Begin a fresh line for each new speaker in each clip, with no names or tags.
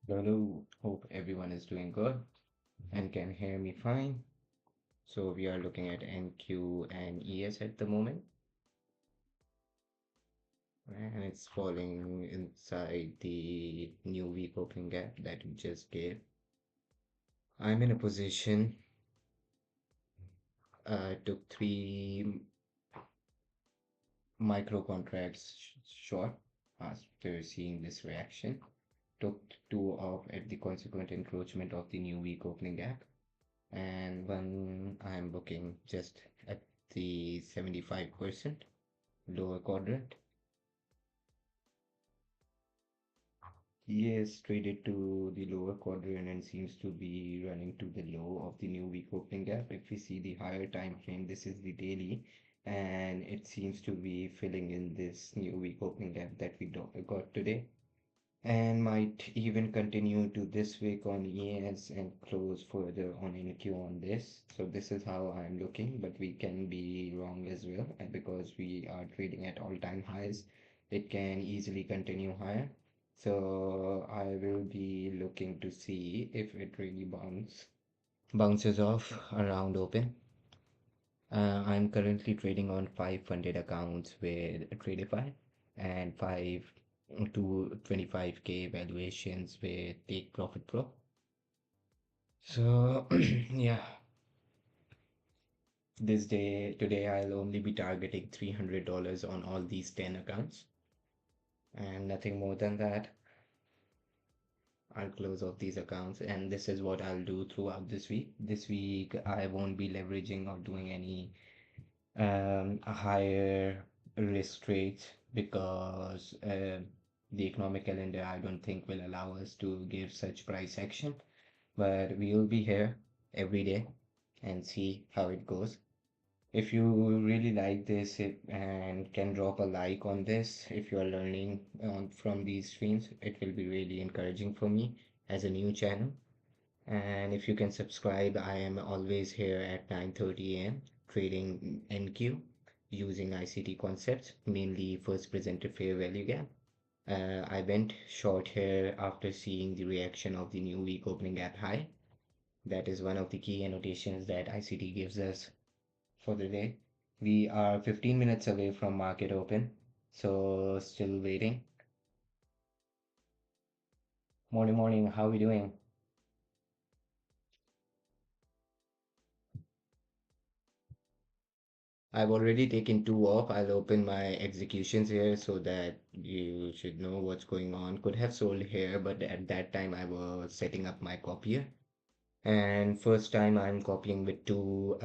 Hello, hope everyone is doing good and can hear me fine. So we are looking at NQ and ES at the moment, and it's falling inside the new week opening gap that we just gave. I'm in a position, took three micro contracts short after seeing this reaction, took two off at the consequent encroachment of the new week opening gap. And when I'm booking just at the 75% lower quadrant. Yes, traded to the lower quadrant and seems to be running to the low of the new week opening gap. If we see the higher time frame, this is the daily, and it seems to be filling in this new week opening gap that we got today, and might even continue to this week on ES and close further on NQ on this. So this is how I'm looking, but we can be wrong as well, and because we are trading at all-time highs, it can easily continue higher. So I will be looking to see if it really bounces off around open. I'm currently trading on 5 funded accounts with Tradify and 5 to 25K valuations with Take Profit Pro. So yeah, today I'll only be targeting $300 on all these 10 accounts and nothing more than that. I'll close off these accounts, and this is what I'll do throughout this week. This week I won't be leveraging or doing any a higher risk rates because the economic calendar I don't think will allow us to give such price action. But we will be here every day and see how it goes. If you really like this and can drop a like on this, if you are learning from these streams, it will be really encouraging for me as a new channel. And if you can subscribe, I am always here at 9:30 a.m. trading NQ using ICT concepts, mainly first presented fair value gap. I went short here after seeing the reaction of the new week opening gap high. That is one of the key annotations that ICT gives us for the day. We are 15 minutes away from market open, so still waiting. Morning, how are we doing? I've already taken two off. I'll open my executions here so that you should know what's going on. Could have sold here, but at that time I was setting up my copier. And first time I'm copying with two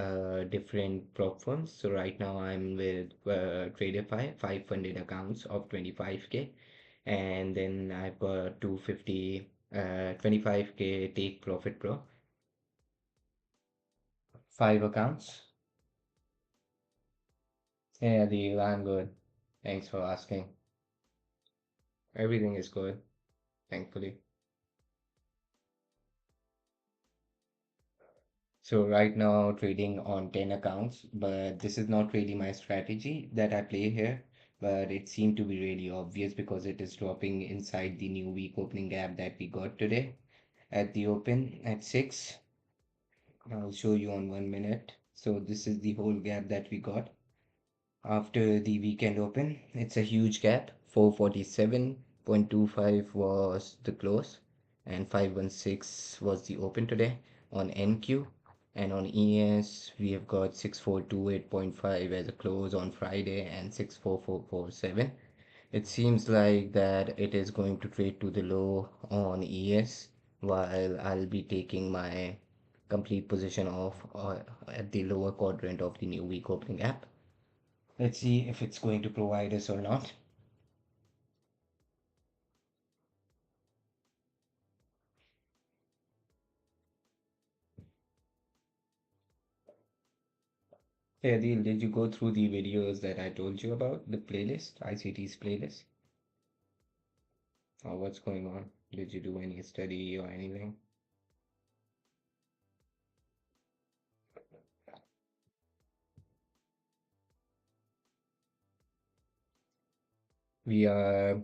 different prop firms. So right now I'm with Tradify, 5 funded accounts of 25K. And then I've got 250, 25K Take Profit Pro, 5 accounts. Yeah, I'm good. Thanks for asking. Everything is good, thankfully. So right now trading on 10 accounts, but this is not really my strategy that I play here. But it seemed to be really obvious because it is dropping inside the new week opening gap that we got today at the open at 6. I'll show you on 1 minute. So this is the whole gap that we got after the weekend open. It's a huge gap. 447.25 was the close and 516 was the open today on NQ. And on ES, we have got 6428.5 as a close on Friday and 64447. It seems like that it is going to trade to the low on ES while I'll be taking my complete position off at the lower quadrant of the new week opening gap. Let's see if it's going to provide us or not. Hey Adil, did you go through the videos that I told you about, the playlist, ICT's playlist? Or what's going on? Did you do any study or anything? We are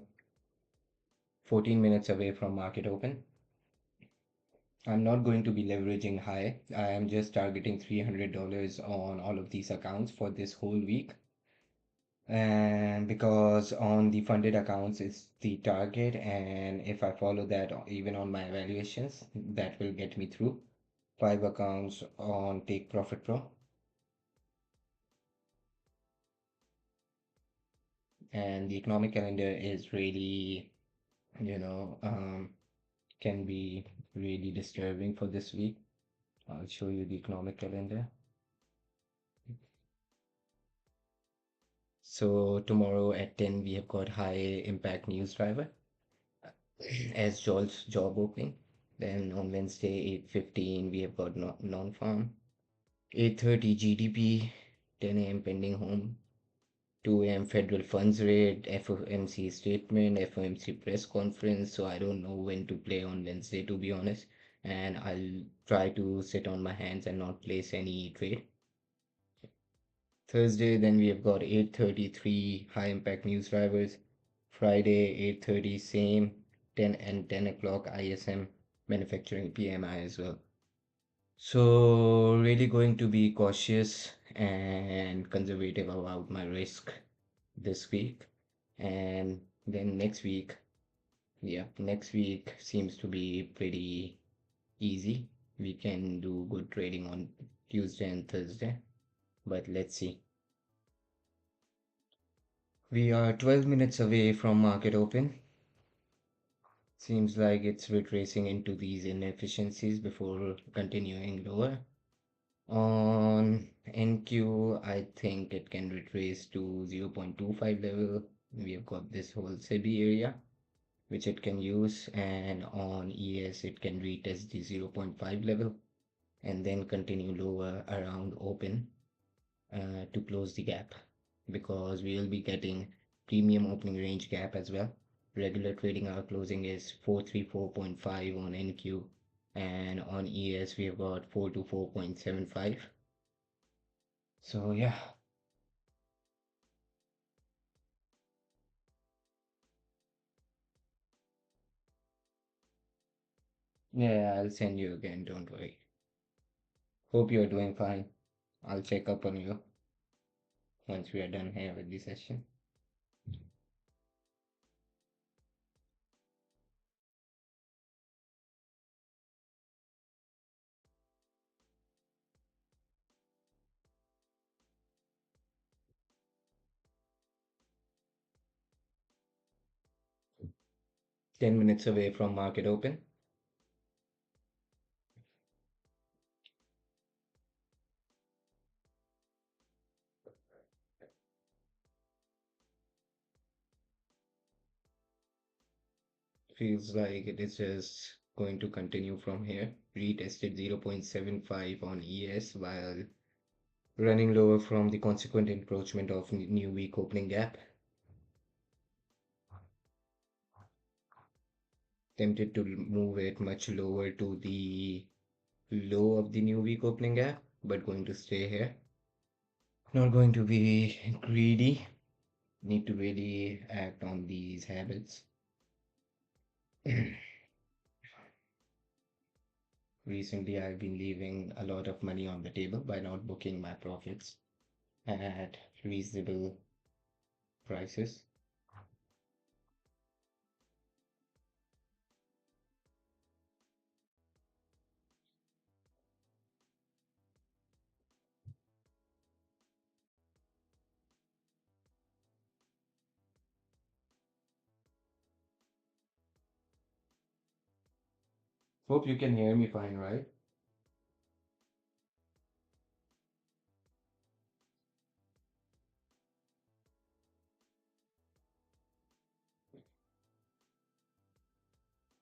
14 minutes away from market open. I'm not going to be leveraging high. I am just targeting $300 on all of these accounts for this whole week. And because on the funded accounts it's the target, and if I follow that even on my evaluations, that will get me through. 5 accounts on Take Profit Pro, and the economic calendar is really, you know, can be really disturbing for this week. I'll show you the economic calendar. So tomorrow at 10 we have got high impact news driver as Joel's job opening. Then on Wednesday 8:15 we have got non-farm. 8:30 GDP, 10 a.m. pending home, 2 a.m. federal funds rate, FOMC statement, FOMC press conference. So I don't know when to play on Wednesday, to be honest. And I'll try to sit on my hands and not place any trade. Thursday, then we have got 8:33 high impact news drivers. Friday, 8:30 same, 10 and 10 o'clock ISM manufacturing PMI as well. So really going to be cautious and conservative about my risk this week. And then next week, yeah, next week seems to be pretty easy. We can do good trading on Tuesday and Thursday, but let's see. We are 12 minutes away from market open. Seems like it's retracing into these inefficiencies before continuing lower. On NQ, I think it can retrace to 0.25 level. We have got this whole SEBI area, which it can use, and on ES, it can retest the 0.5 level and then continue lower around open to close the gap, because we will be getting premium opening range gap as well. Regular trading hour closing is 434.5 on NQ, and on ES we have got 424.75. So yeah, yeah, I'll send you again, don't worry. Hope you're doing fine. I'll check up on you once we are done here with the session. 10 minutes away from market open. Feels like it is just going to continue from here. Retested 0.75 on ES while running lower from the consequent encroachment of new week opening gap. Tempted to move it much lower to the low of the new week opening gap, but going to stay here. Not going to be greedy. Need to really act on these habits. Recently, I've been leaving a lot of money on the table by not booking my profits at reasonable prices. Hope you can hear me fine, right?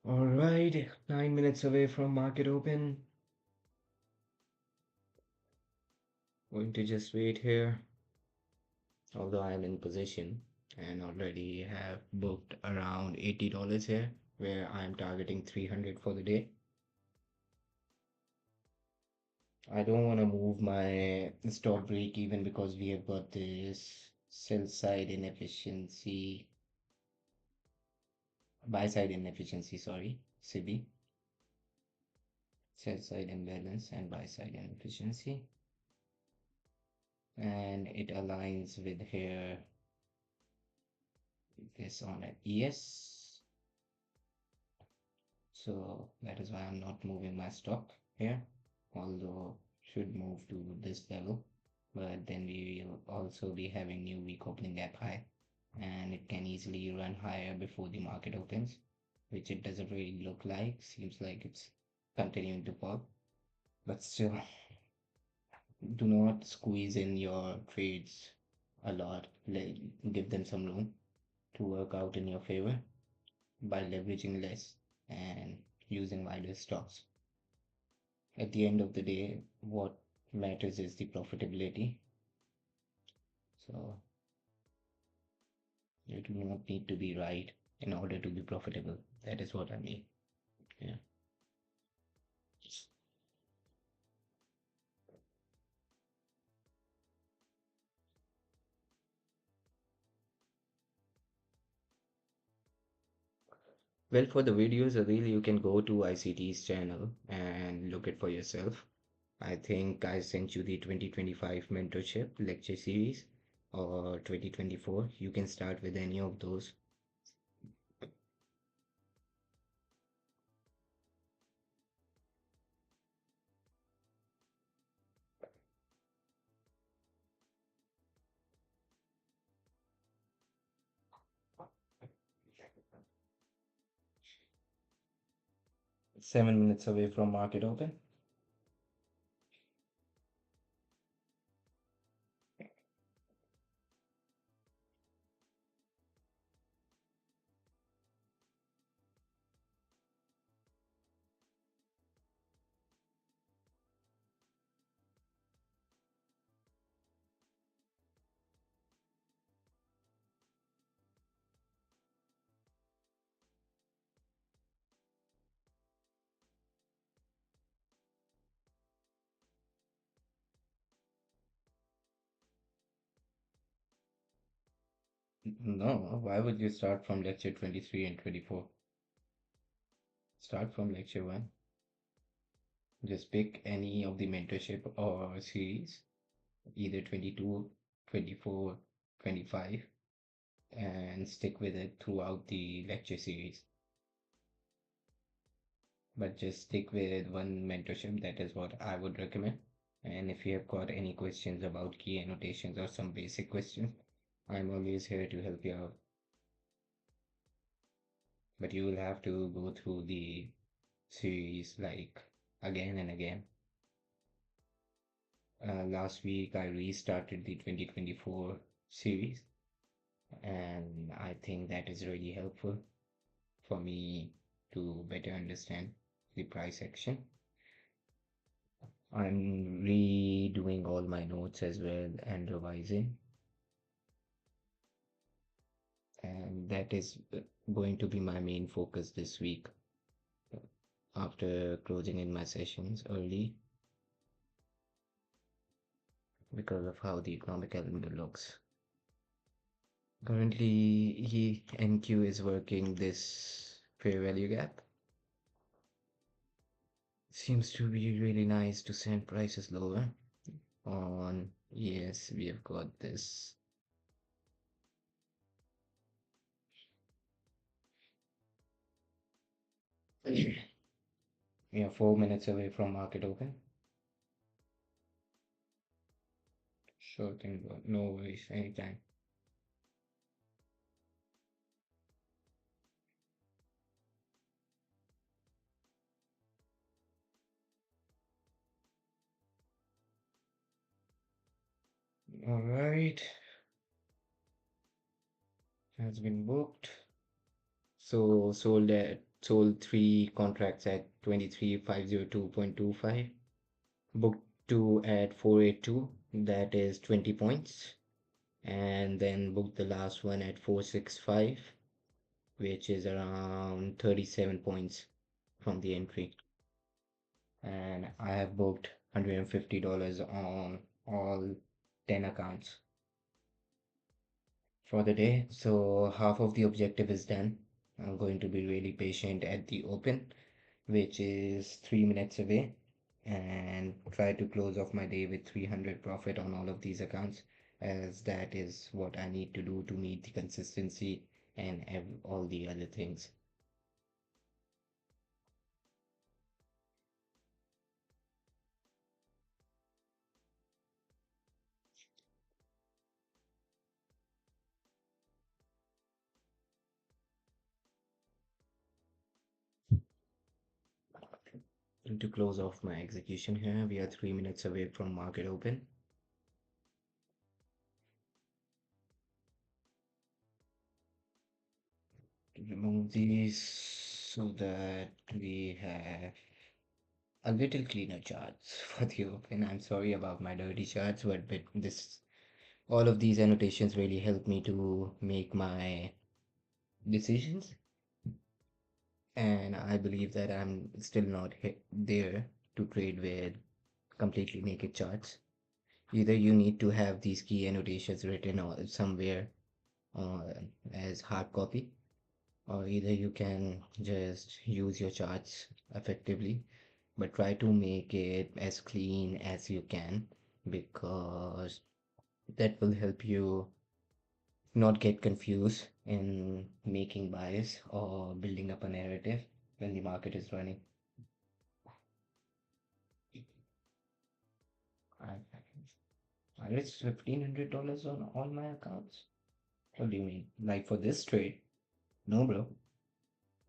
All right, 9 minutes away from market open. Going to just wait here. Although I'm in position and already have booked around $80 here, where I'm targeting 300 for the day. I don't want to move my stop break even because we have got this sell side inefficiency, buy side inefficiency, sorry, CB. sell side imbalance and buy side inefficiency, and it aligns with here this on an ES. So that is why I'm not moving my stock here, although should move to this level. But then we will also be having new week opening gap high, and it can easily run higher before the market opens, which it doesn't really look like. Seems like it's continuing to fall, but still, do not squeeze in your trades a lot. Give them some room to work out in your favor by leveraging less and using wider stops. At the end of the day, what matters is the profitability. So you do not need to be right in order to be profitable. That is what I mean. Yeah. Well, for the videos, really, you can go to ICT's channel and look it for yourself. I think I sent you the 2025 mentorship lecture series or 2024. You can start with any of those. 7 minutes away from market open. No, why would you start from lecture 23 and 24? Start from lecture 1. Just pick any of the mentorship or series, either 22, 24, 25, and stick with it throughout the lecture series. But just stick with one mentorship. That is what I would recommend. And if you have got any questions about key annotations or some basic questions, I'm always here to help you out. But you will have to go through the series like again and again. Last week I restarted the 2024 series, and I think that is really helpful for me to better understand the price action. I'm redoing all my notes as well and revising, and that is going to be my main focus this week after closing in my sessions early because of how the economic calendar looks. Currently, NQ is working this fair value gap. Seems to be really nice to send prices lower. On yes, we have got this. We are 4 minutes away from market open. Sure thing, bro. No worries, anytime. All right, has been booked. So sold 3 contracts at 23,502.25. Booked 2 at 482. That is 20 points. And then booked the last one at 465, which is around 37 points from the entry. And I have booked $150 on all 10 accounts for the day. So half of the objective is done. I'm going to be really patient at the open which is 3 minutes away, and try to close off my day with 300 profit on all of these accounts, as that is what I need to do to meet the consistency and all the other things. And to close off my execution here, we are 3 minutes away from market open. Remove these so that we have a little cleaner charts for the open. I'm sorry about my dirty charts, but this all of these annotations really help me to make my decisions, and I believe that I'm still not there to trade with completely naked charts. Either you need to have these key annotations written somewhere uh, as hard copy, or either you can just use your charts effectively, but try to make it as clean as you can, because that will help you not get confused in making buys or building up a narrative when the market is running. I risked $1,500 on all my accounts. What do you mean? Like for this trade? No, bro.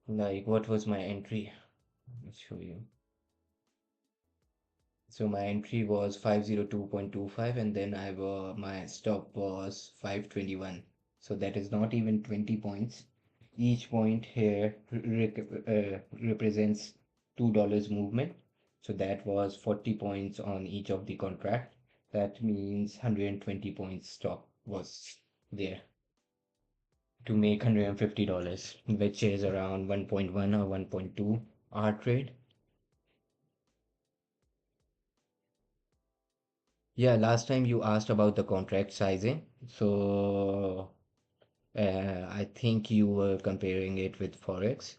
Like, what was my entry? Let's show you. So my entry was 502.25, and then my stop was 521. So that is not even 20 points. Each point here represents $2 movement. So that was 40 points on each of the contract. That means 120 points stop was there to make $150, which is around 1.1 or 1.2 hour trade. Yeah, last time you asked about the contract sizing. So I think you were comparing it with Forex.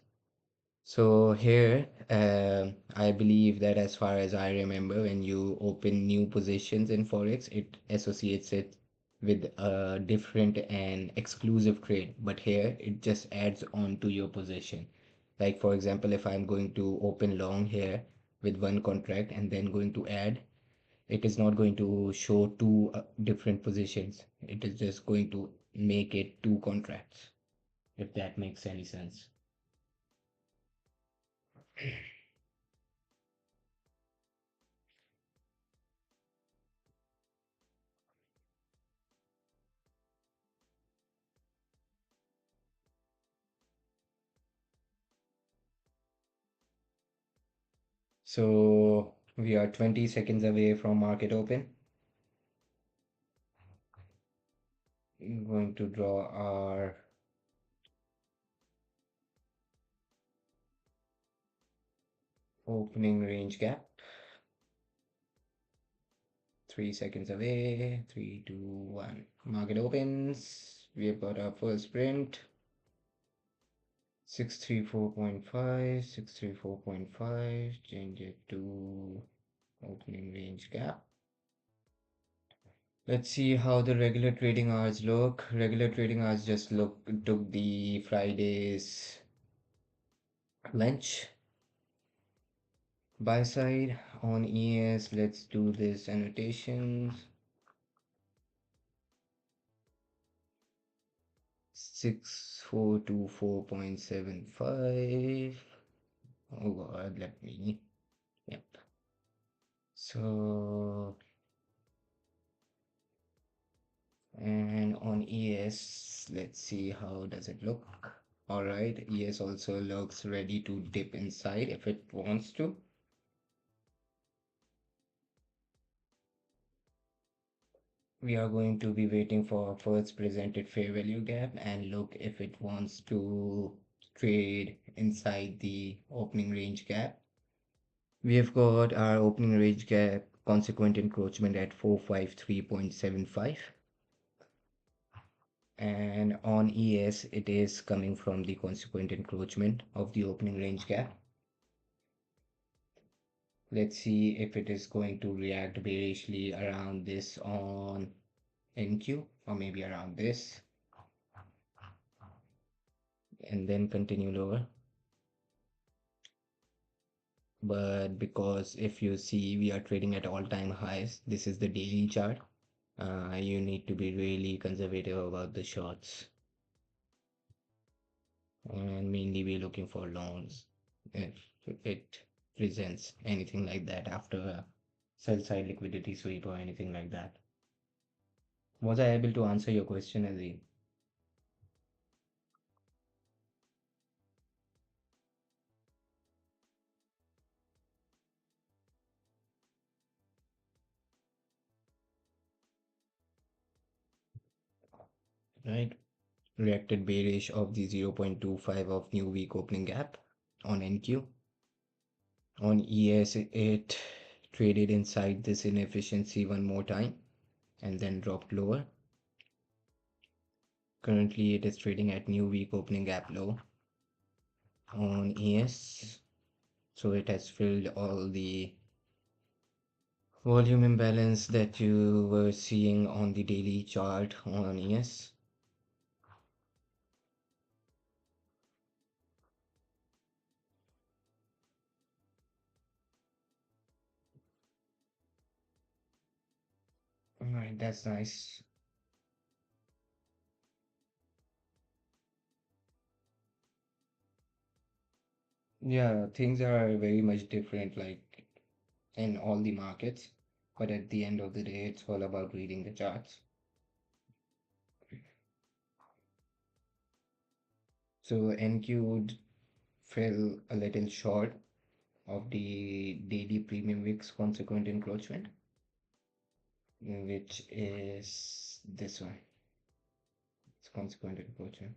So here, I believe that as far as I remember, when you open new positions in Forex, it associates it with a different and exclusive trade. But here, it just adds on to your position. Like for example, if I'm going to open long here with one contract and then going to add, it is not going to show two different positions. It is just going to make it two contracts, if that makes any sense. So we are 20 seconds away from market open. I'm going to draw our opening range gap. 3 seconds away. 3, 2, 1. Market opens. We have got our first print. 634.5, 634.5. Change it to opening range gap. Let's see how the regular trading hours look. Regular trading hours just took the Friday's lunch. Buy side on ES, let's do this annotations. 6424.75. Oh god, let me. Yep. So, and on ES, let's see how does it look. All right, ES also looks ready to dip inside if it wants to. We are going to be waiting for first presented fair value gap and look if it wants to trade inside the opening range gap. We have got our opening range gap consequent encroachment at 453.75, and on ES it is coming from the consequent encroachment of the opening range gap. Let's see if it is going to react bearishly around this on NQ, or maybe around this, and then continue lower. But because if you see we are trading at all-time highs, this is the daily chart, you need to be really conservative about the shorts, and mainly we're looking for longs if it presents anything like that after a sell side liquidity sweep or anything like that. Was I able to answer your question, Azim? Right, reacted bearish of the 0.25 of new week opening gap on NQ. On ES, it traded inside this inefficiency one more time and then dropped lower. Currently, it is trading at new week opening gap low on ES. So it has filled all the volume imbalance that you were seeing on the daily chart on ES. All right, that's nice. Yeah, things are very much different, like in all the markets, but at the end of the day, it's all about reading the charts. So NQ fell a little short of the daily premium wicks consequent encroachment, which is this one. It's consequent encroachment,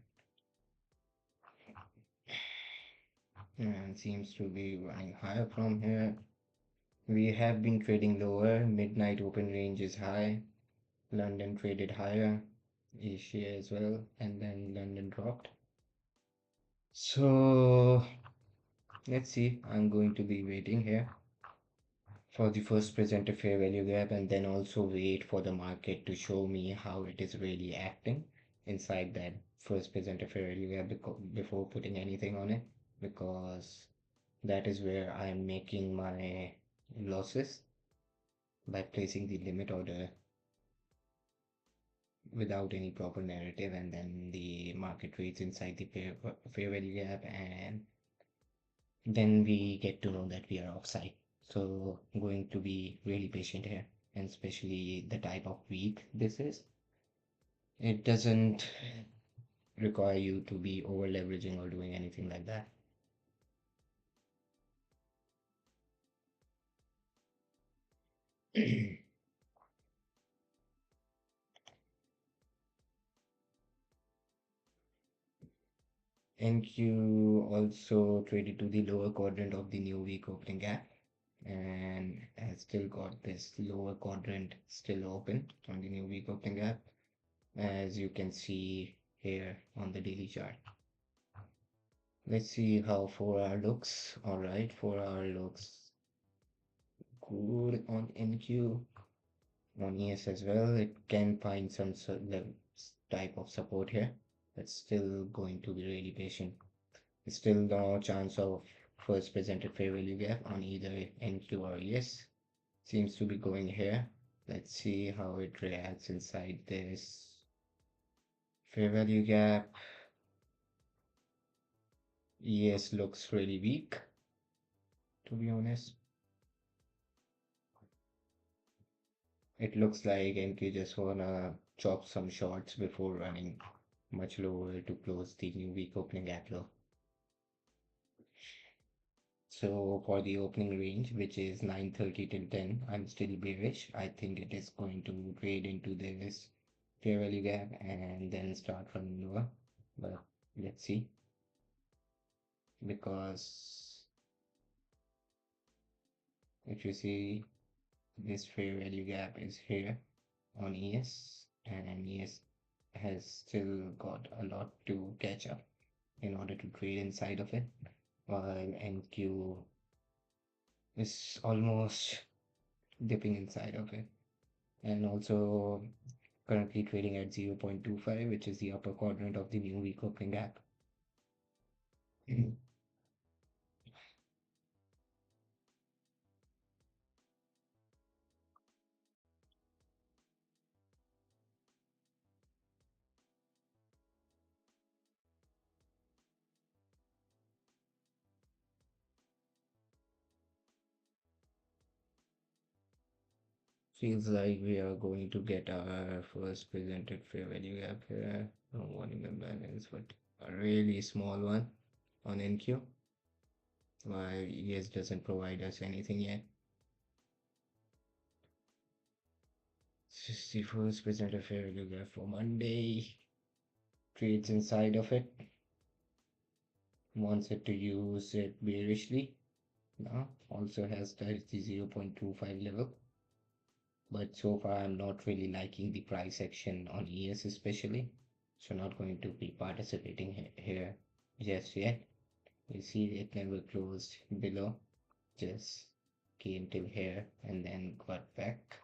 and seems to be running higher from here. We have been trading lower. Midnight open range is high. London traded higher, Asia as well, and then London dropped. So let's see. I'm going to be waiting here for the first presenter fair value gap, and then also wait for the market to show me how it is really acting inside that first presenter fair value gap before putting anything on it, because that is where I'm making my losses by placing the limit order without any proper narrative, and then the market trades inside the fair value gap, and then we get to know that we are offside. So I'm going to be really patient here, and especially the type of week this is. It doesn't require you to be over leveraging or doing anything like that. NQ also traded to the lower quadrant of the new week opening gap, and has still got this lower quadrant still open on the new week opening gap, as you can see here on the daily chart. Let's see how 4-hour looks. All right, 4-hour looks good on NQ. On ES as well, it can find some type of support here. But still going to be really patient. Still no chance of first presented fair value gap on either NQ or ES. Seems to be going here. Let's see how it reacts inside this fair value gap. ES looks really weak, to be honest. It looks like NQ just wanna chop some shorts before running much lower to close the new week opening gap low. So for the opening range, which is 9:30 till 10, I'm still bearish. I think it is going to trade into this fair value gap and then start running lower. But let's see, because if you see, this fair value gap is here on ES, and ES has still got a lot to catch up in order to trade inside of it, while NQ is almost dipping inside of it, and also currently trading at 0.25, which is the upper quadrant of the new week opening gap. Feels like we are going to get our first presented fair value gap here. No warning imbalance, but a really small one on NQ. Why ES doesn't provide us anything yet. This is the first presented fair value gap for Monday. Trades inside of it. Wants it to use it bearishly. Now also has touched the 0.25 level. But so far I'm not really liking the price action on ES especially, so not going to be participating here just yet. You see it never closed below, just came till here and then got back.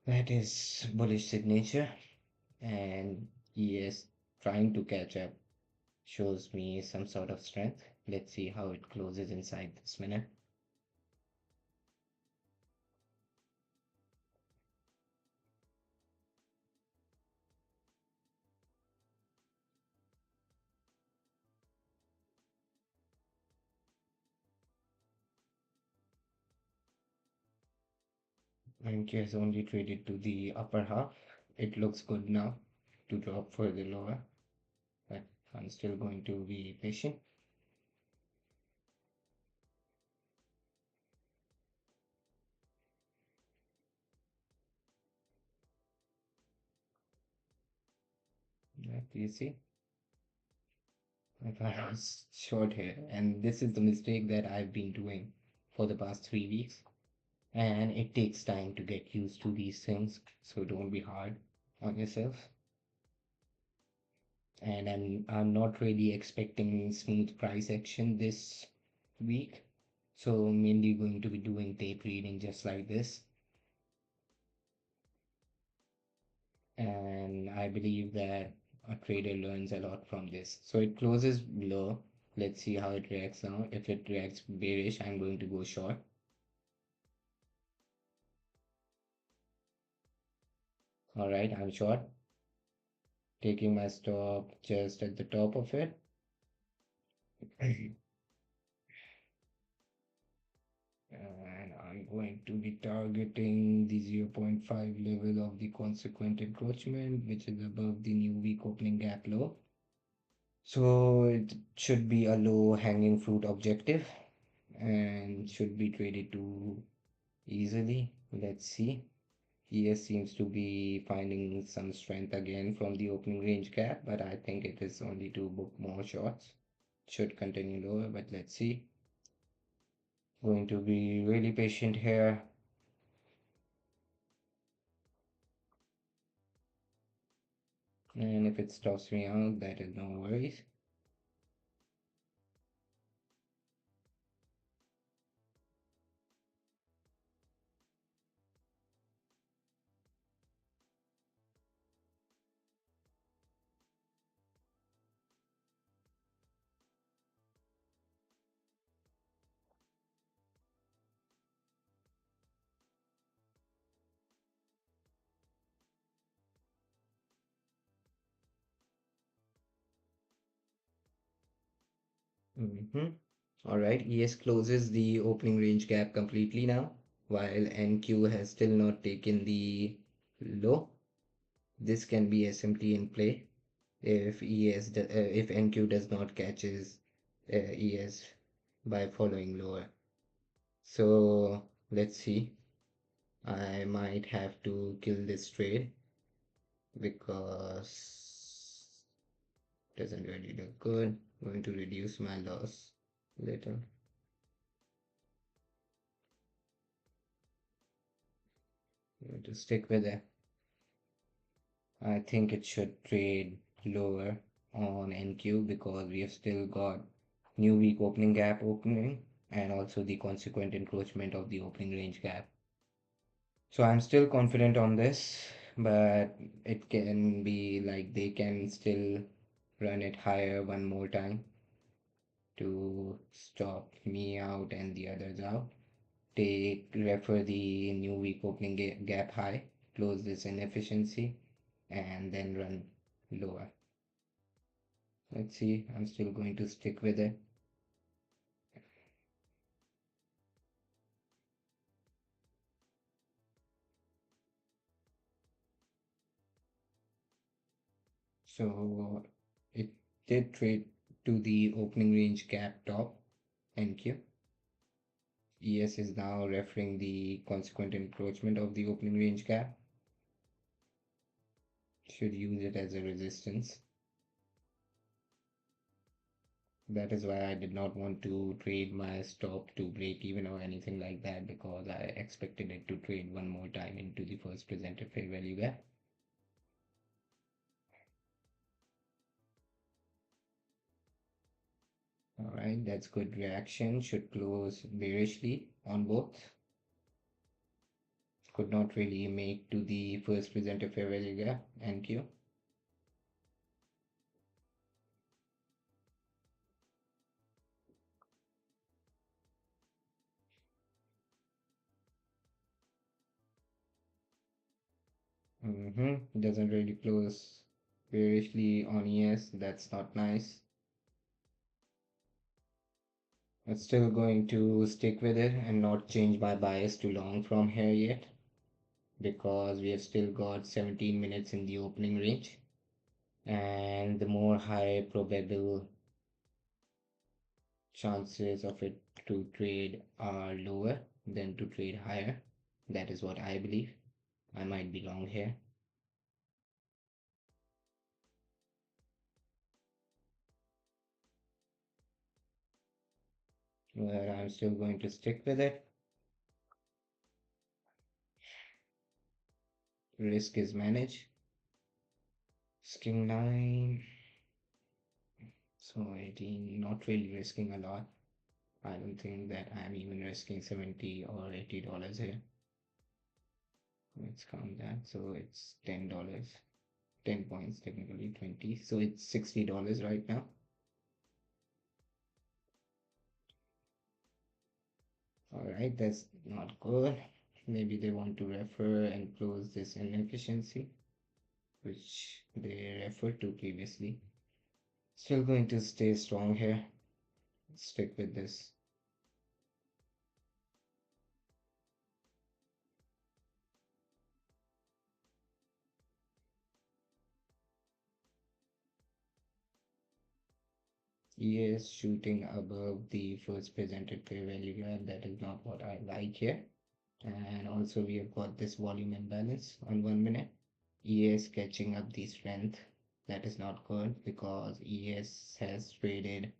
That is bullish signature, and ES trying to catch up shows me some sort of strength. Let's see how it closes inside this minute. NQ has only traded to the upper half. It looks good now to drop further lower, but I'm still going to be patient. Like you see, if I was short here, and this is the mistake that I've been doing for the past 3 weeks, and it takes time to get used to these things, so don't be hard on yourself. And I'm not really expecting smooth price action this week, so mainly going to be doing tape reading just like this. And I believe that a trader learns a lot from this. So it closes low. Let's see how it reacts now. If it reacts bearish, I'm going to go short. All right, I'm short. Taking my stop just at the top of it. And I'm going to be targeting the 0.5 level of the consequent encroachment, which is above the new week opening gap low. So it should be a low hanging fruit objective and should be traded to easily. Let's see. ES seems to be finding some strength again from the opening range gap, but I think it is only to book more shots. Should continue lower, but let's see. Going to be really patient here. And if it stops me out, that is no worries. All right, ES closes the opening range gap completely now, while NQ has still not taken the low. This can be a simply in play if if NQ does not catches ES by following lower. So let's see. I might have to kill this trade because it doesn't really look good. I'm going to reduce my loss later. I'm going to stick with it. I think it should trade lower on NQ because we have still got new week opening gap opening and also the consequent encroachment of the opening range gap. So I'm still confident on this, but it can be like they can still run it higher one more time to stop me out and the others out. Take refer the new week opening gap high, close this inefficiency, and then run lower. Let's see, I'm still going to stick with it. So it did trade to the opening range gap top NQ. ES is now referring the consequent encroachment of the opening range gap. Should use it as a resistance. That is why I did not want to trade my stop to break even or anything like that, because I expected it to trade one more time into the first presented fair value gap. Alright, that's good reaction. Should close bearishly on both. Could not really make to the first presented fair value gap NQ. Doesn't really close bearishly on ES. That's not nice. I'm still going to stick with it and not change my bias to long from here yet, because we have still got 17 minutes in the opening range, and the more high probable chances of it to trade are lower than to trade higher. That is what I believe. I might be wrong here. But I'm still going to stick with it. Risk is managed. Risking 9. So 18, not really risking a lot. I don't think that I'm even risking 70 or $80 here. Let's count that. So it's $10. 10 points technically, 20. So it's $60 right now. Alright, that's not good. Maybe they want to refer and close this inefficiency, which they referred to previously. Still going to stay strong here. Stick with this. ES shooting above the first presented fair value gap. That is not what I like here. And also we have got this volume imbalance on 1 minute. ES catching up the strength. That is not good, because ES has traded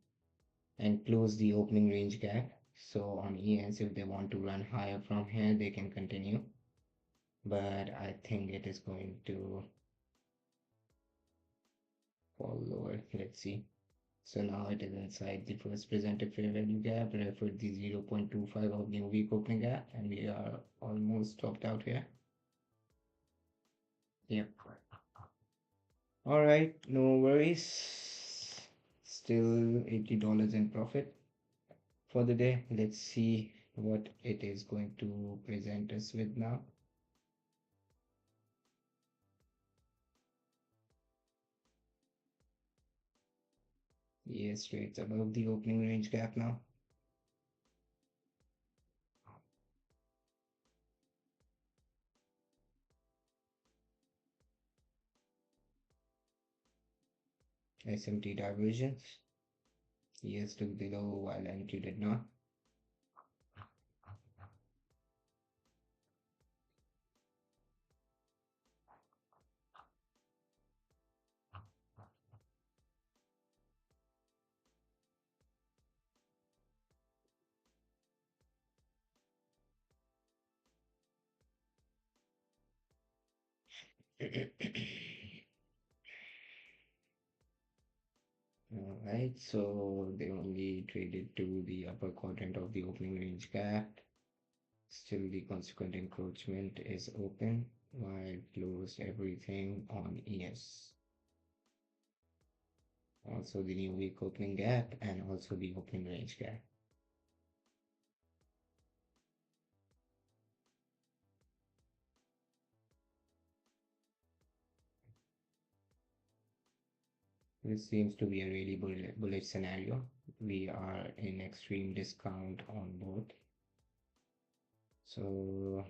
and closed the opening range gap. So on ES, if they want to run higher from here, they can continue. But I think it is going to fall lower. Let's see. So now it is inside the first presented fair value gap, referred the 0.25 of new week opening gap, and we are almost topped out here. Yep. All right, no worries. Still $80 in profit for the day. Let's see what it is going to present us with now. Yes, trades above the opening range gap now. SMT divergence. Yes, took below while NQ did not. Alright, side, so they only traded to the upper quadrant of the opening range gap. Still, the consequent encroachment is open while closed everything on ES. Also the new week opening gap and also the opening range gap. This seems to be a really bullish scenario. We are in extreme discount on both. So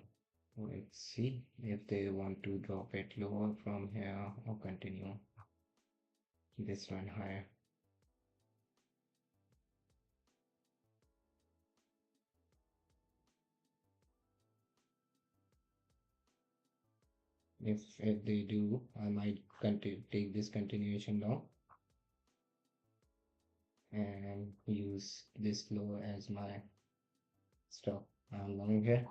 let's see if they want to drop it lower from here or continue this one higher. If they do, I might take this continuation long and use this low as my stop. I'm long here.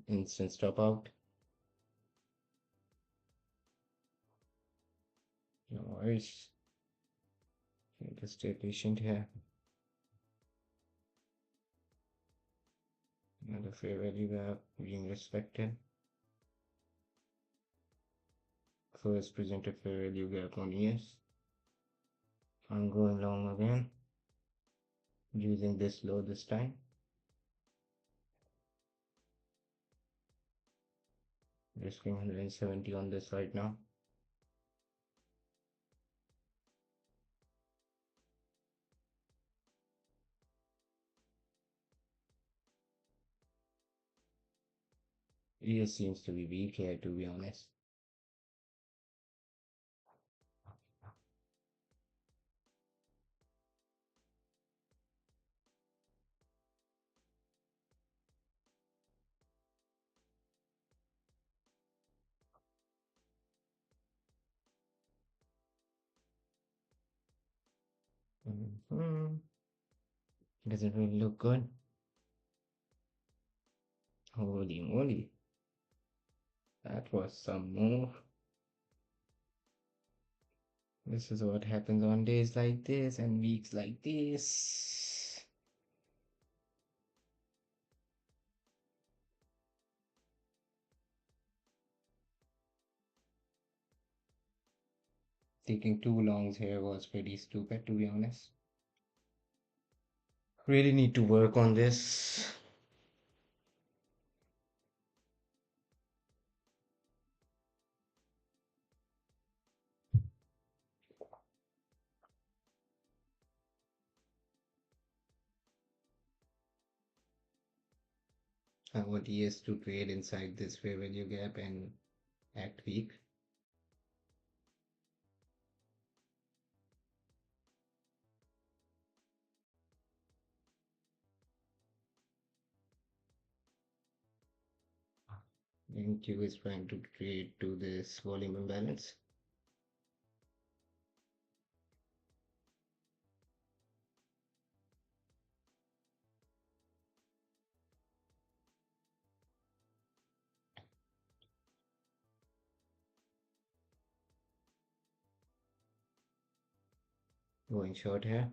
Instant stop out. No worries. Just stay patient here. Another fair value gap being respected. First presented fair value gap on ES. I'm going long again. Using this low this time. Risking 170 on this right now. ES seems to be weak here, to be honest. Doesn't really look good. Holy moly. That was some move. This is what happens on days like this and weeks like this. Taking too longs here was pretty stupid, to be honest. Really need to work on this. I want ES to trade inside this fair value gap and act weak. And Q is trying to trade to this volume imbalance. Going short here.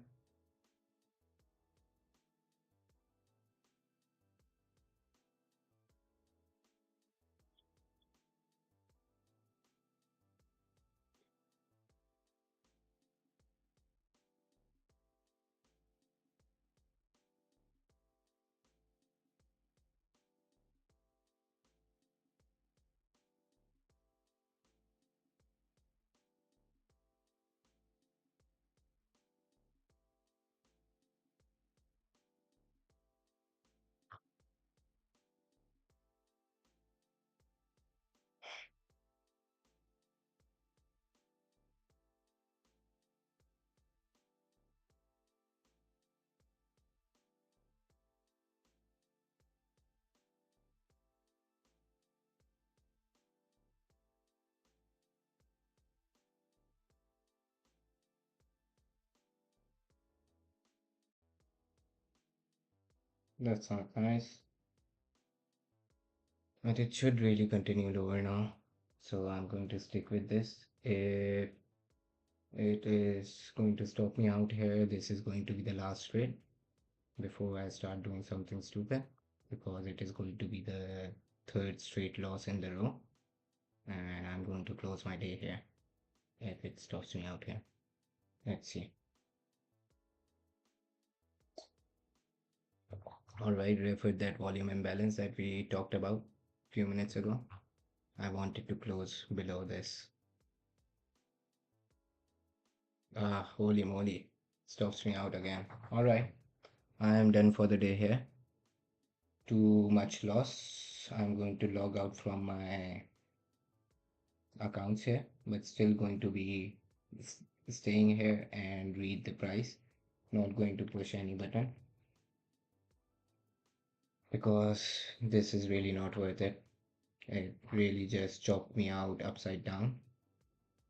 That's not nice. But it should really continue lower now. So I'm going to stick with this. If it is going to stop me out here, this is going to be the last trade before I start doing something stupid, because it is going to be the third straight loss in the row, and I'm going to close my day here if it stops me out here. Let's see. Alright, refer that volume imbalance that we talked about a few minutes ago. I wanted to close below this. Ah, holy moly, stops me out again. Alright, I am done for the day here. Too much loss. I'm going to log out from my accounts here, but still going to be staying here and read the price. Not going to push any button because this is really not worth it. It really just chopped me out upside down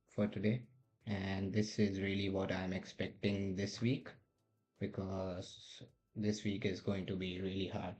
for today, and this is really what I'm expecting this week, because this week is going to be really hard.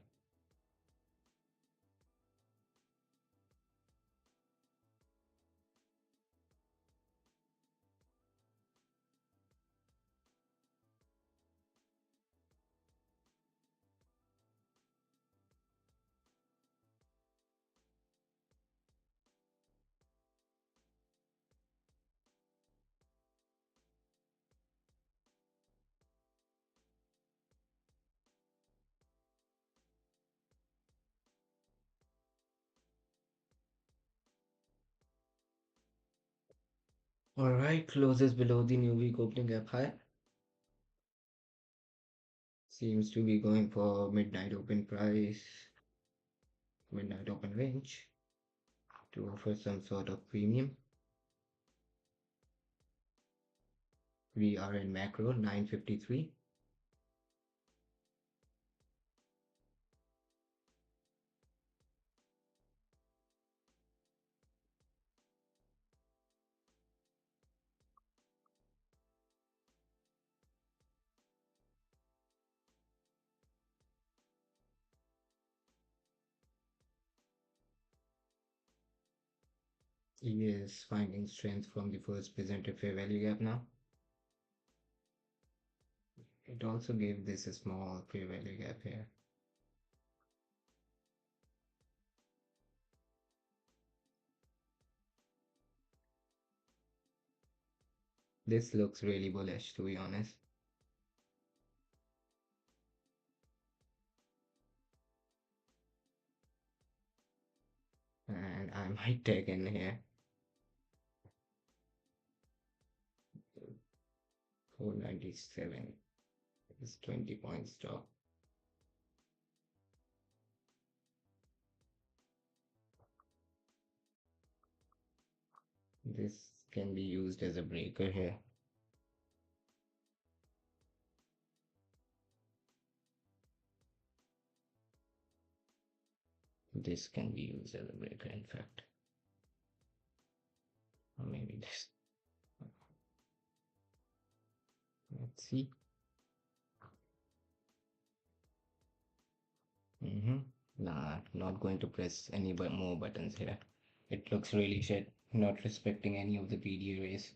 All right, closes below the new week opening gap high. Seems to be going for midnight open price, midnight open range to offer some sort of premium. We are in macro 953. He is finding strength from the first presented fair value gap now. It also gave this a small fair value gap here. This looks really bullish, to be honest. And I might take in here 497 is 20 points stop. This can be used as a breaker here. This can be used as a breaker, in fact. Or maybe this. Let's see. Nah, not going to press any more buttons here. It looks really shit. Not respecting any of the PD arrays.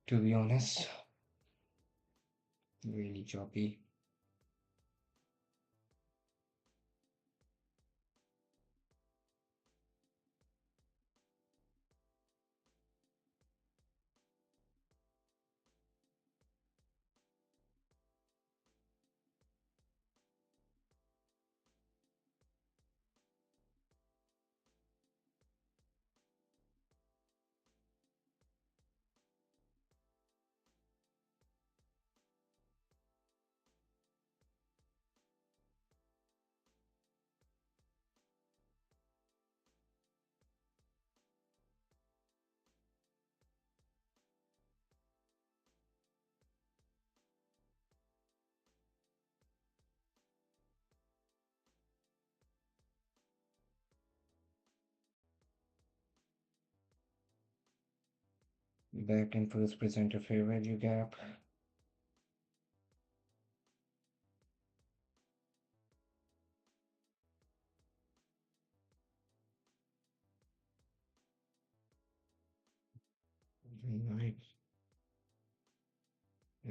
To be honest, really choppy. Back in first presenter fair value gap.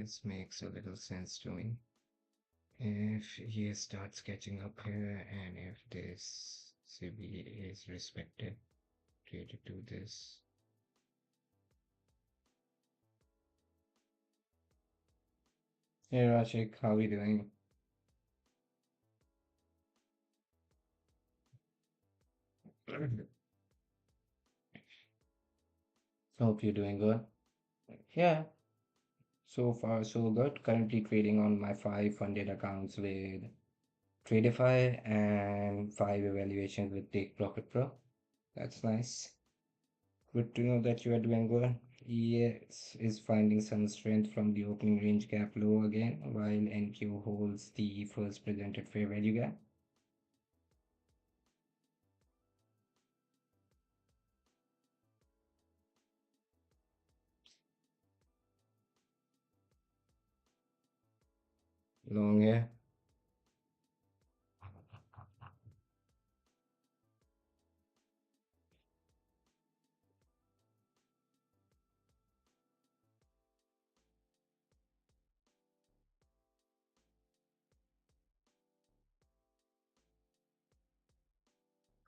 This makes a little sense to me. If he starts catching up here, and if this CB is respected related to this. Hey Rashik, how are you doing? Hope you're doing good. Yeah, so far so good. Currently trading on my 5 funded accounts with Tradify and 5 evaluations with Take Profit Pro. That's nice. Good to know that you are doing good. ES is finding some strength from the opening range gap low again, while NQ holds the first presented fair value gap. Long here.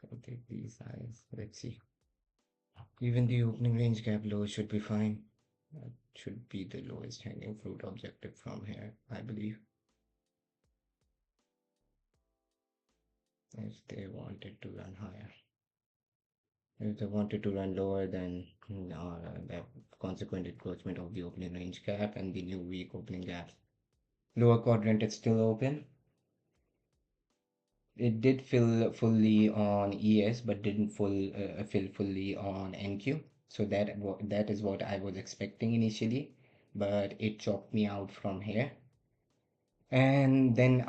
I'll take these eyes. Let's see. Even the opening range gap low should be fine. That should be the lowest hanging fruit objective from here, I believe. If they wanted to run higher. If they wanted to run lower, then that consequent encroachment of the opening range gap and the new week opening gap. Lower quadrant is still open. It did fill fully on ES, but didn't fill fully on NQ. So that is what I was expecting initially, but it chopped me out from here. And then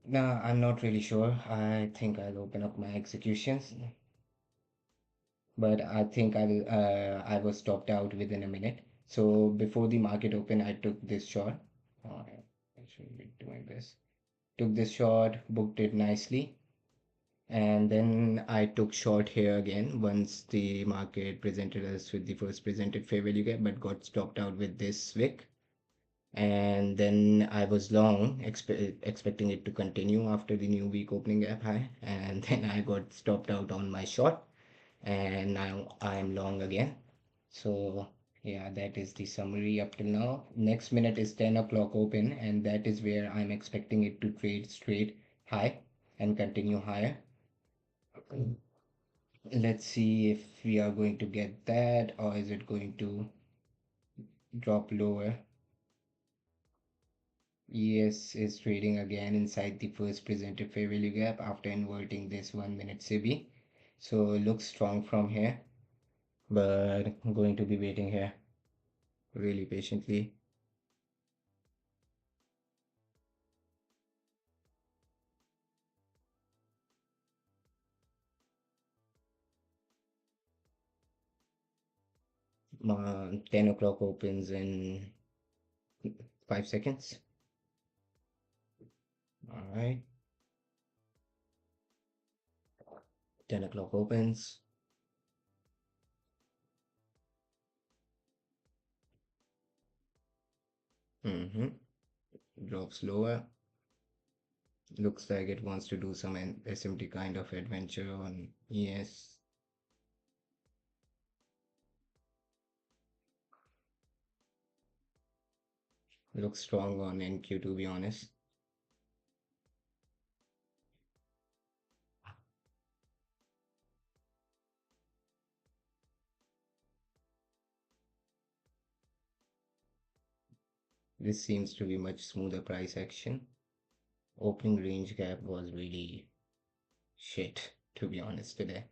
no, I'm not really sure. I think I'll open up my executions, but I think I was stopped out within a minute. So before the market open, I took this short. I should be doing this. Took this short, booked it nicely, and then I took short here again once the market presented us with the first presented fair value gap, but got stopped out with this wick. And then I was long, expecting it to continue after the new week opening gap high, and then I got stopped out on my short, and now I'm long again. So yeah, that is the summary up till now. Next minute is 10 o'clock open, and that is where I'm expecting it to trade straight high and continue higher. Let's see if we are going to get that, or is it going to drop lower. ES is trading again inside the first presented fair value gap after inverting this 1 minute CB. So looks strong from here, but I'm going to be waiting here really patiently. uh, 10 o'clock opens in 5 seconds. All right, 10 o'clock opens. Mm-hmm. Drops lower. Looks like it wants to do some SMT kind of adventure on ES. Looks strong on NQ, to be honest. This seems to be much smoother price action. Opening range gap was really shit, to be honest, today.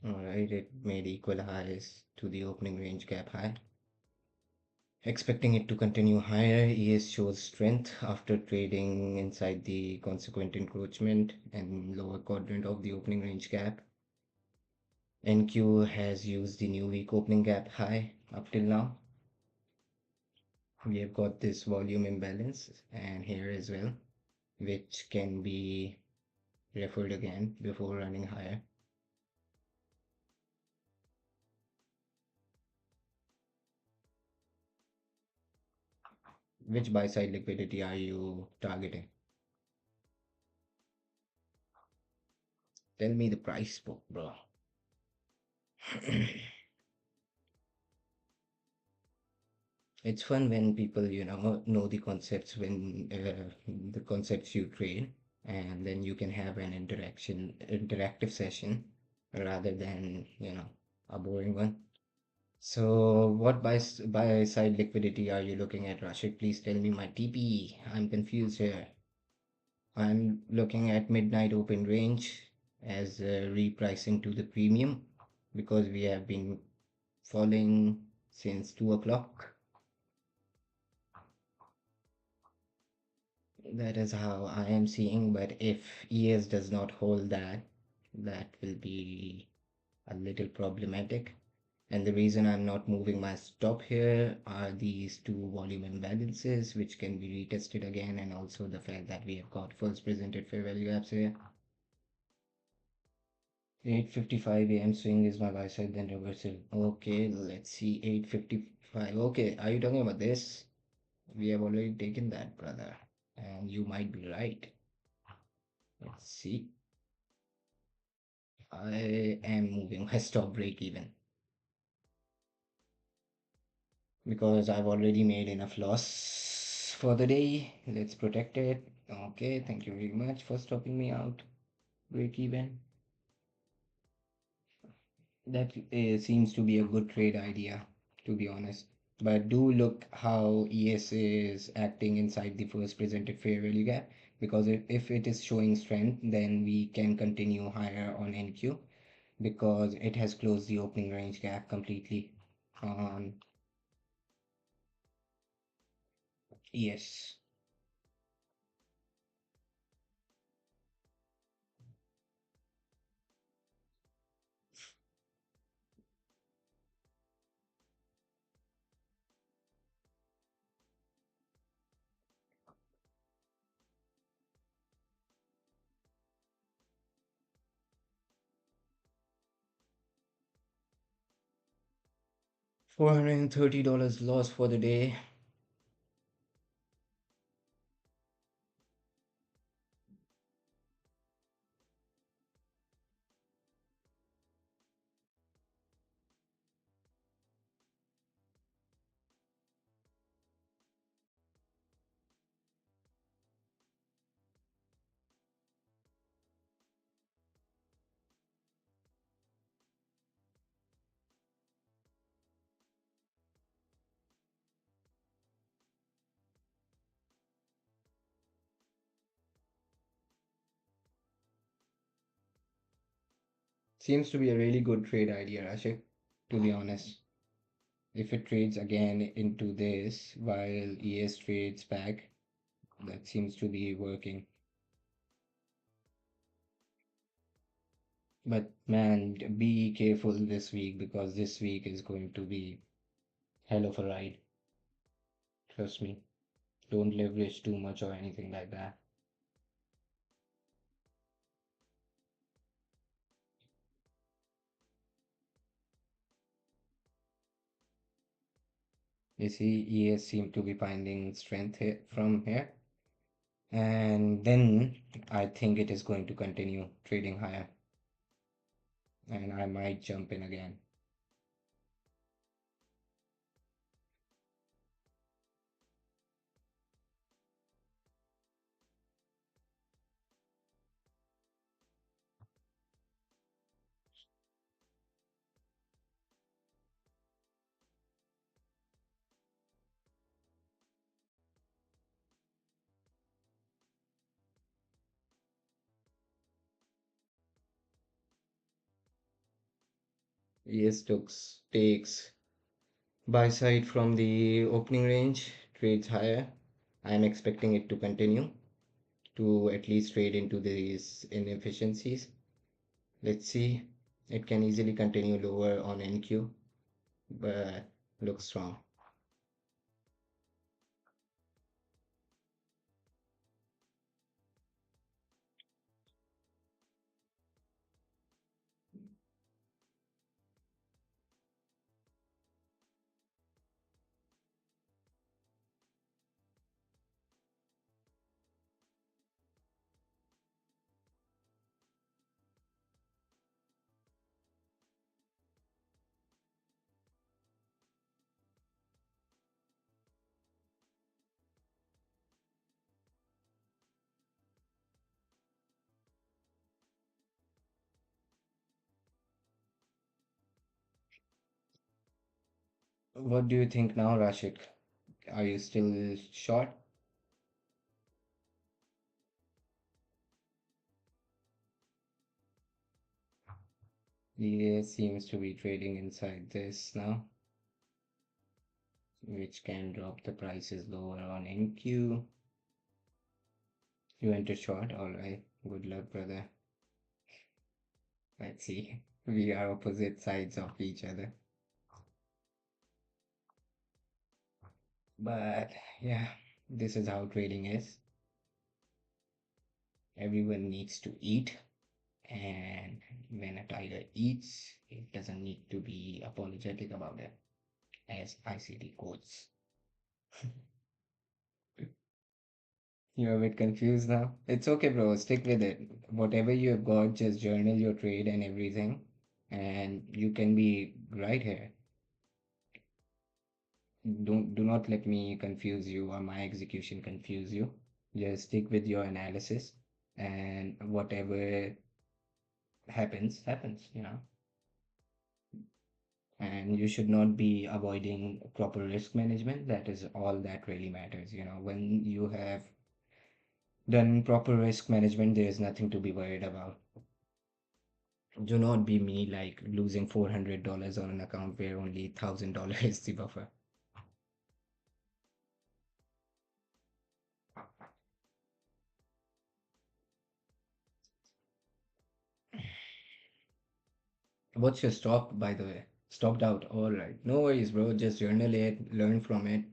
Alright, it made equal highs to the opening range gap high. Expecting it to continue higher, ES shows strength after trading inside the consequent encroachment and lower quadrant of the opening range gap. NQ has used the new week opening gap high up till now. We have got this volume imbalance and here as well, which can be referred again before running higher. Which buy side liquidity are you targeting? Tell me the price book, bro. It's fun when people, know the concepts when the concepts you trade, and then you can have an interactive session rather than, a boring one. So, what buy side liquidity are you looking at, Rashid? Please tell me my TP. I'm confused here. I'm looking at midnight open range as repricing to the premium because we have been falling since 2 o'clock. That is how I am seeing, but if ES does not hold that, that will be a little problematic. And the reason I'm not moving my stop here are these two volume imbalances, which can be retested again, and also the fact that we have got first presented fair value gaps here. 8:55 a.m. swing is my buy side, then reversal. Okay, let's see. 8:55. Okay, are you talking about this? We have already taken that, brother. And you might be right. Let's see. I am moving my stop break even because I've already made enough loss for the day. Let's protect it. Okay, thank you very much for stopping me out. Break even. That seems to be a good trade idea, to be honest. But do look how ES is acting inside the first presented fair value gap, because if it is showing strength, then we can continue higher on NQ because it has closed the opening range gap completely on ES. $430 loss for the day. Seems to be a really good trade idea, Rashik, to be honest. If it trades again into this while ES trades back, that seems to be working. But man, be careful this week because this week is going to be hell of a ride. Trust me. Don't leverage too much or anything like that. You see, ES seem to be finding strength here, from here. And then I think it is going to continue trading higher. And I might jump in again. ES takes buy side from the opening range, trades higher. I'm expecting it to continue to at least trade into these inefficiencies. Let's see. It can easily continue lower on NQ, but looks strong. What do you think now, Rashik? Are you still short? He seems to be trading inside this now, which can drop the prices lower on NQ. You enter short, alright. Good luck, brother. Let's see. We are opposite sides of each other. But yeah, this is how trading is. Everyone needs to eat, and when a tiger eats, it doesn't need to be apologetic about it, as ICT quotes. You're a bit confused now. It's okay, bro. Stick with it. Whatever you have got, just journal your trade and everything, and you can be right here. Do not let me confuse you or my execution confuse you. Just stick with your analysis, and whatever happens, happens, And you should not be avoiding proper risk management. That is all that really matters. When you have done proper risk management, there is nothing to be worried about. Do not be me, like losing $400 on an account where only $1,000 is the buffer. What's your stop, by the way? Stopped out. All right. No worries, bro. Just journal it, learn from it,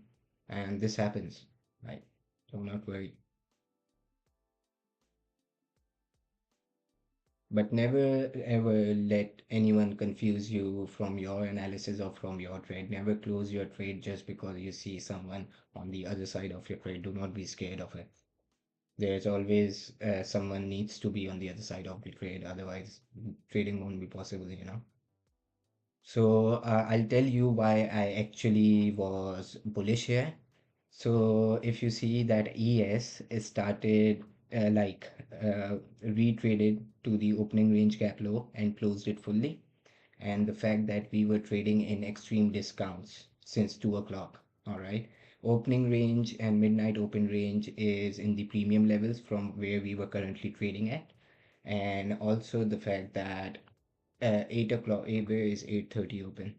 and this happens. Right. Do not worry. But never ever let anyone confuse you from your analysis or from your trade. Never close your trade just because you see someone on the other side of your trade. Do not be scared of it. There's always someone needs to be on the other side of the trade. Otherwise, trading won't be possible. So I'll tell you why I actually was bullish here. So if you see that ES is started retraded to the opening range gap low and closed it fully, and the fact that we were trading in extreme discounts since 2 o'clock. All right. Opening range and midnight open range is in the premium levels from where we were currently trading at. And also the fact that 8 o'clock, where is 8:30 open?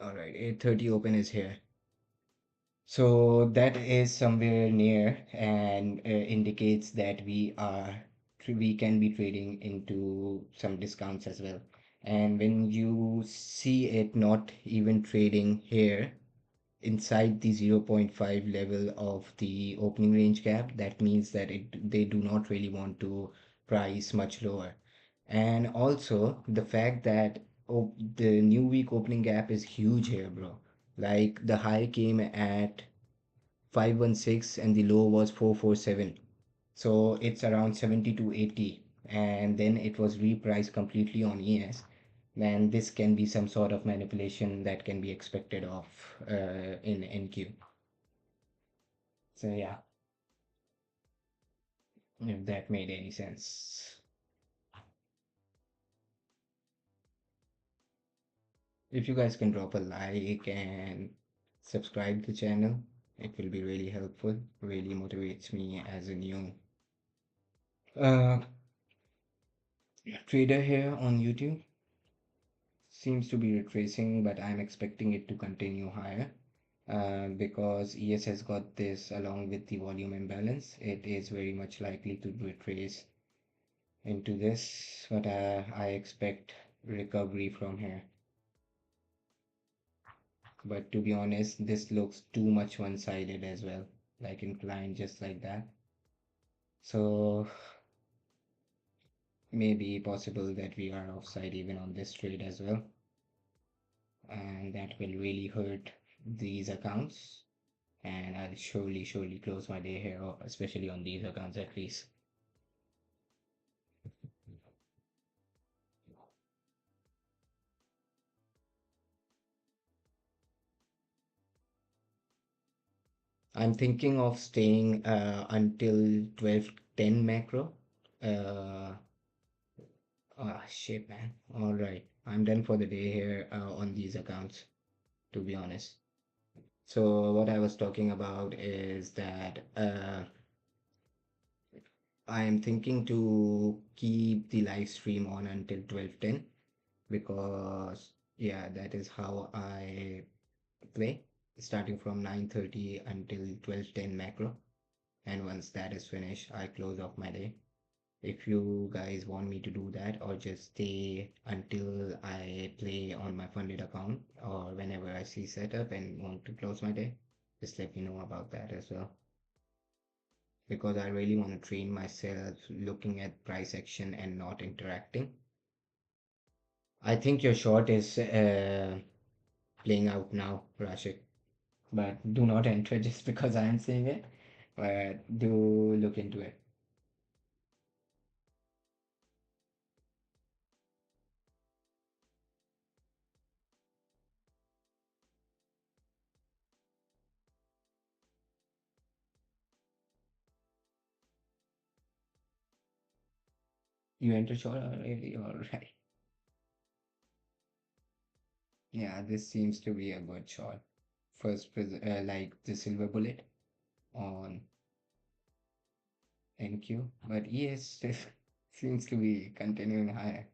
All right, 8:30 open is here. So that is somewhere near and indicates that we can be trading into some discounts as well. And when you see it not even trading here inside the zero point 0.5 level of the opening range gap, that means that they do not really want to price much lower. And also the fact that the new week opening gap is huge here, bro. Like the high came at 516 and the low was 447. So it's around 70 to 80. And then it was repriced completely on ES. And this can be some sort of manipulation that can be expected of in NQ. So yeah, if that made any sense. If you guys can drop a like and subscribe to the channel, it will be really helpful. Really motivates me as a new uh, trader here on YouTube. Seems to be retracing, but I'm expecting it to continue higher because ES has got this along with the volume imbalance. It is very much likely to retrace into this, but I expect recovery from here. But to be honest, this looks too much one-sided as well, like inclined just like that. So maybe possible that we are offside even on this trade as well, and that will really hurt these accounts. And I'll surely close my day here, especially on these accounts at least. I'm thinking of staying until 12:10 macro. Uh, shit, man. All right. I'm done for the day here on these accounts, to be honest. So what I was talking about is that I am thinking to keep the live stream on until 12:10 because yeah, that is how I play, starting from 9:30 until 12:10 macro. And once that is finished, I close off my day. If you guys want me to do that or just stay until I play on my funded account or whenever I see setup and want to close my day, just let me know about that as well. Because I really want to train myself looking at price action and not interacting. I think your short is playing out now, Rashid. But do not enter just because I am saying it. But do look into it. You enter short already, alright. Yeah, this seems to be a good shot. First, like the silver bullet on NQ, but ES seems to be continuing higher,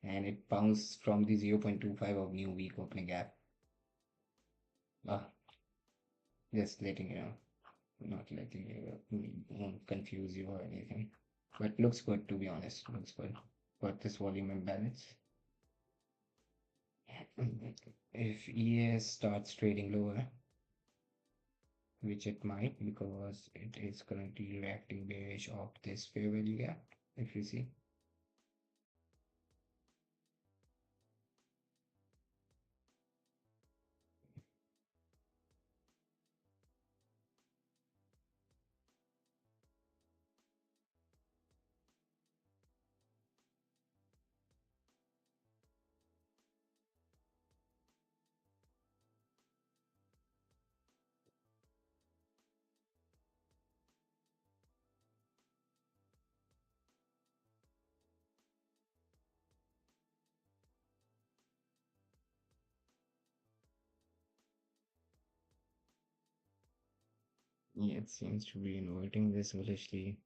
and it bounced from the 0.25 of new week opening gap. Ah, just letting you know, not letting you confuse you or anything. But looks good, to be honest. Looks good. Got this volume imbalance. If ES starts trading lower, which it might because it is currently reacting bearish off this fair value gap, if you see. Yeah, it seems to be inverting this bullishly.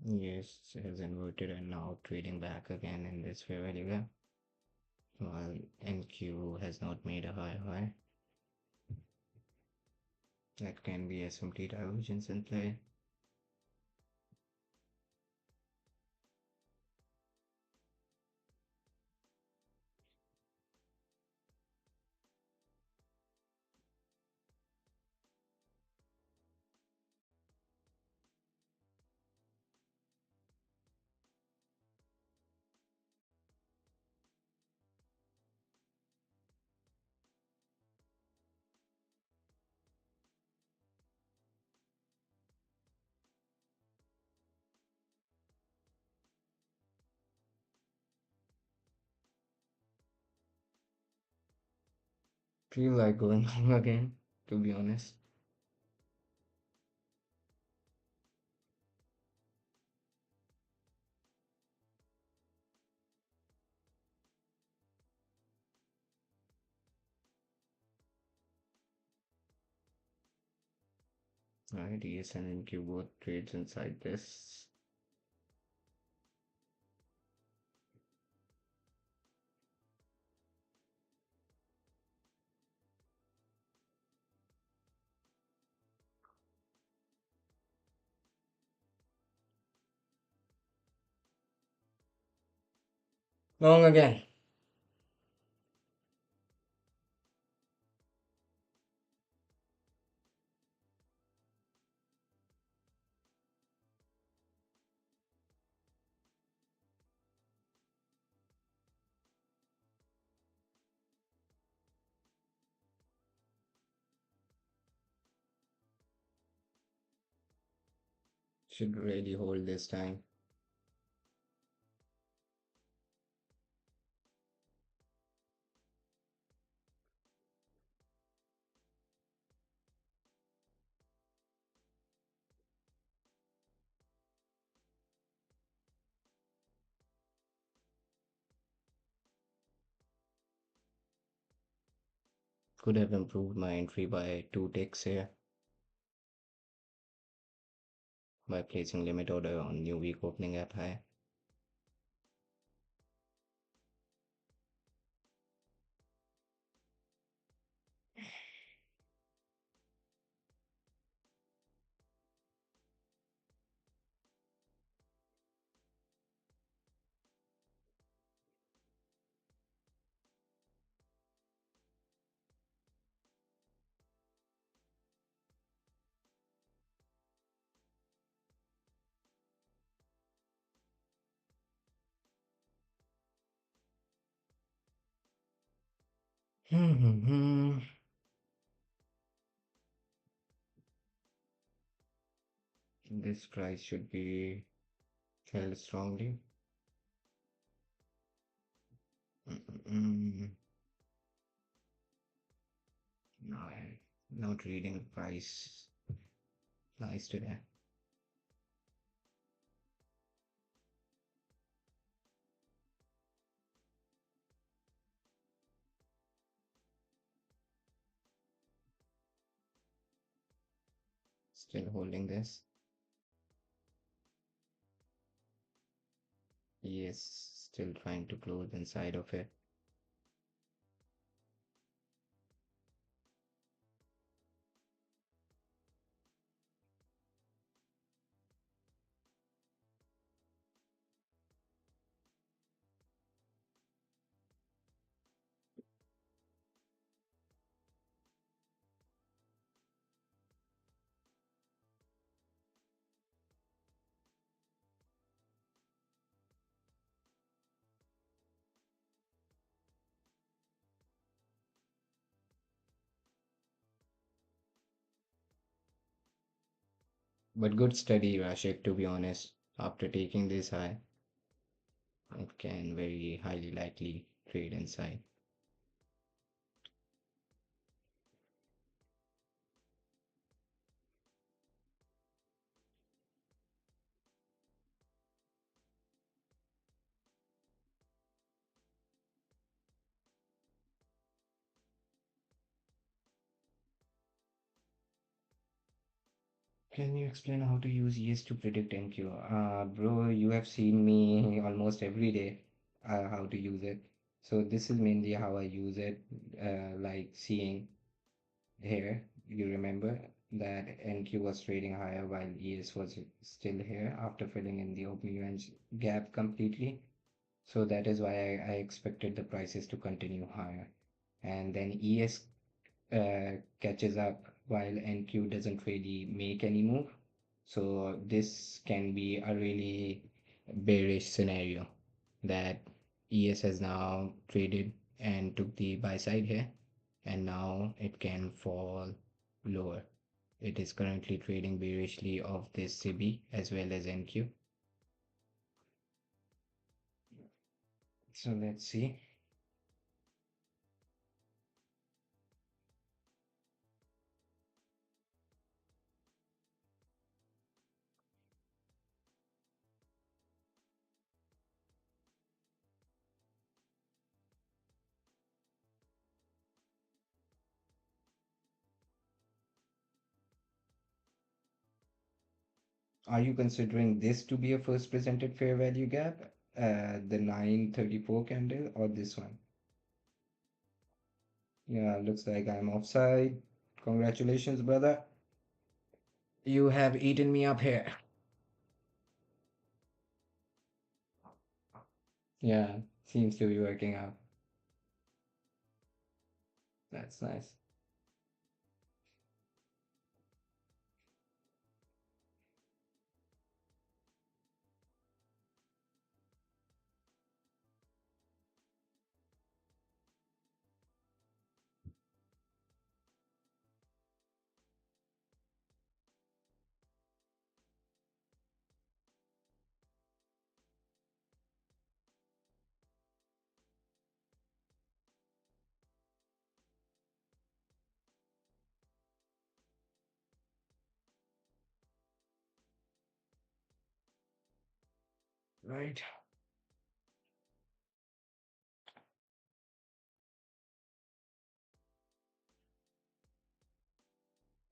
Yes, it has inverted and now trading back again in this fair value gap. While NQ has not made a high. That can be SMT divergence in play. Feel like going long again, to be honest. Right, ES and NQ both trades inside this. Long again. Should really hold this time. Could have improved my entry by 2 ticks here by placing limit order on new week opening at high. This price should be held strongly. No, not reading price nice today. Still holding this. Yes, still trying to close inside of it. But good study, Rashik, to be honest. After taking this high, it can very highly likely trade inside. Can you explain how to use ES to predict NQ? Bro, you have seen me almost every day how to use it. So this is mainly how I use it, like seeing here, you remember that NQ was trading higher while ES was still here after filling in the opening range gap completely. So that is why I expected the prices to continue higher. And then ES catches up while NQ doesn't really make any move. So this can be a really bearish scenario that ES has now traded and took the buy side here, and now it can fall lower. It is currently trading bearishly of this CB as well as NQ. So let's see. Are you considering this to be a first presented fair value gap, the 934 candle, or this one? Yeah, looks like I'm offside. Congratulations, brother. You have eaten me up here. Yeah, seems to be working out. That's nice. right?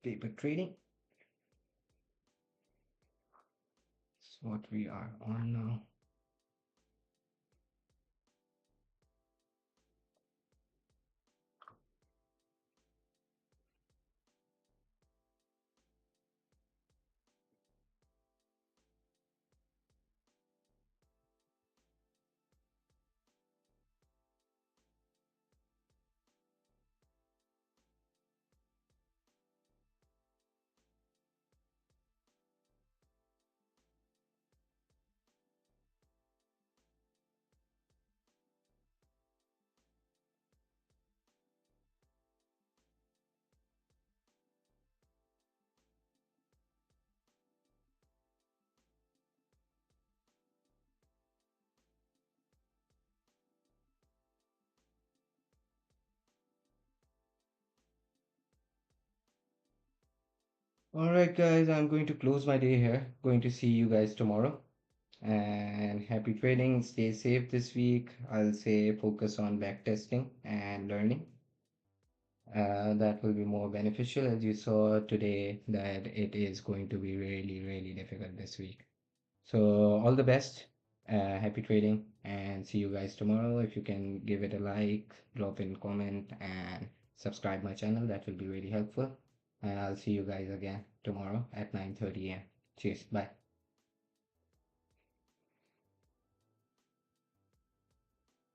Paper trading is what we are on now. All right, guys, I'm going to close my day here. Going to see you guys tomorrow. And happy trading. Stay safe this week. I'll say focus on backtesting and learning. That will be more beneficial, as you saw today that it is going to be really, really difficult this week. So all the best. Happy trading and see you guys tomorrow. If you can give it a like, drop in comment and subscribe my channel, that will be really helpful. And I'll see you guys again tomorrow at 9:30 a.m. Cheers. Bye.